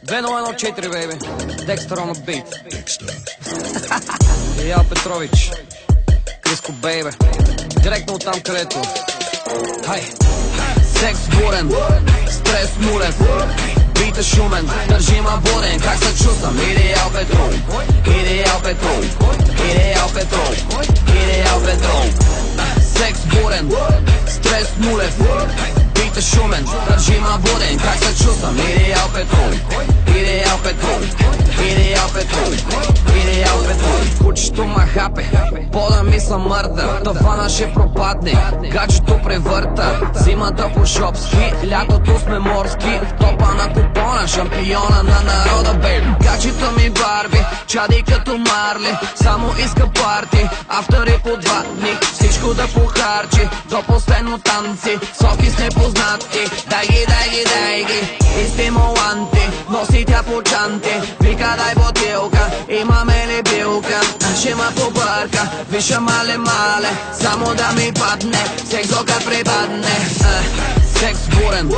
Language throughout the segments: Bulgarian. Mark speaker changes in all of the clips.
Speaker 1: 2-0-1-4, бейби. Декстър on the beat. Иял Петрович. Криско, бейбе. Директно от там, където. Хай. Секс бурен, стрес нулев, бит шумен, държима воден. Как се чувствам? Идеал Петрол, идеал Петрол, идеал Петрол, идеал Петрол. Секс бурен, стрес нулев, бит шумен, държима воден. Как се чувствам? Идеал Петрол, идеал Петрол, идеал Петрол, идеал Петрол. Кучето ма хапе, пода ми са мърда, тавана ще пропадне, гаджето превърта. Зимата по шопски, лятото сме морски, в топа на купона, шампиона на народа, бейб. Гаджето ми барби, чади като Марли, само иска парти, автори по 2 дни, всичко да похарчи, до последно танци, соки с непознати. Дай ги, дай ги, дай ги, и стимуланти, носи тя по чанти, вика дай бутилка, имаме ли билка? Ще ма побърка, виша мале, само да ми падне, секс-ока припадне. Секс бурен,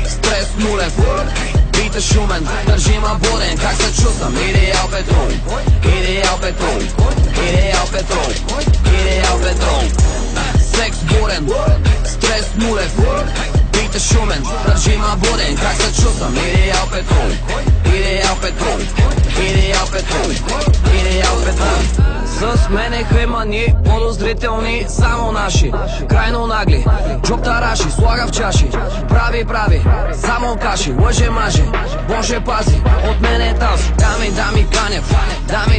Speaker 1: стрес нулев, бит шумен, държима воден. Как се чувствам? Идеал Петрол, идеал Петрол, идеал Петрол, идеал Петрол. Секс бурен, стрес нулев, бит шумен, държима воден. Как се чувствам? Идеал Петрол, идеал Петрол, идеал Петрол, идеал Петрол. С мене мани, подозрителни, само наши, крайно нагли, джоб тараши, слага в чаши, прави, само каши, лъже-маже, Боже пази, от мене тази. Дами канят,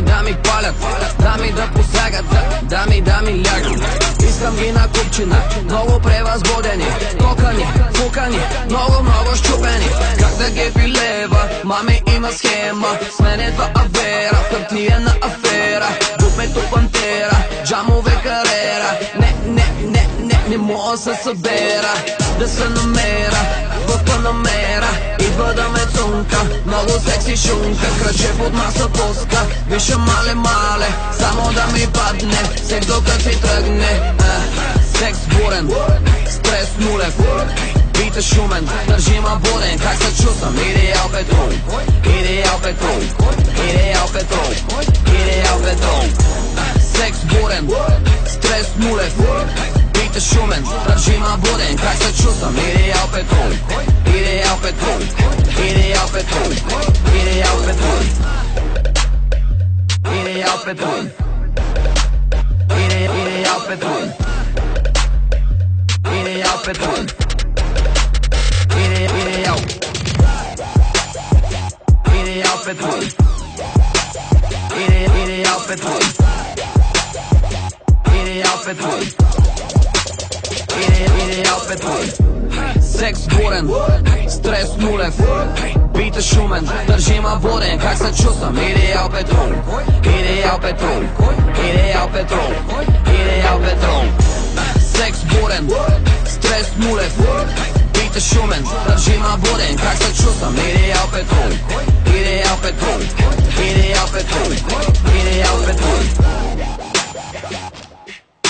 Speaker 1: дами палят, дами да посягат, дами лягат. Искам ги на купчина, много превъзбудени, кокани, фукани, много щупени. Как да ги пилева, мами има схема, с мен едва афера, хартиена афера. Букмето пантера, джамове карера, не мога се събера, да се намера в Панамера. Идва да ме цунка, много секси шунка, кръче под маса пуска, виша мале, само да ми падне, секс докато си тръгне. Секс бурен, стрес нулев, бит шумен, държима воден. Как се чувствам? Идеал Петрол, идеал Петрол, идеал Петрол, идеал Петрол. Секс бурен, стрес нулев, бит шумен, държима воден. Как се чувствам? Идеал Петрол, идеал Петрол, идеал Петрол, идеал Петрол, идеал Петрол, идеал Петрол, идеал Петрол, идеал Петрол, идеал Петрол, идеал Петрол, идеал Петрол. Секс бурен, стрес нулев, бит шумен, държима воден. Как се чувствам? Идеал Петрол, идеал Петрол, идеал Петрол, идеал Петрол. Секс бурен, стрес нулев, бит шумен, държима воден. Как се чувствам? Идеал Петрол, идеал Петрол, идеал Петрол, идеал Петрол.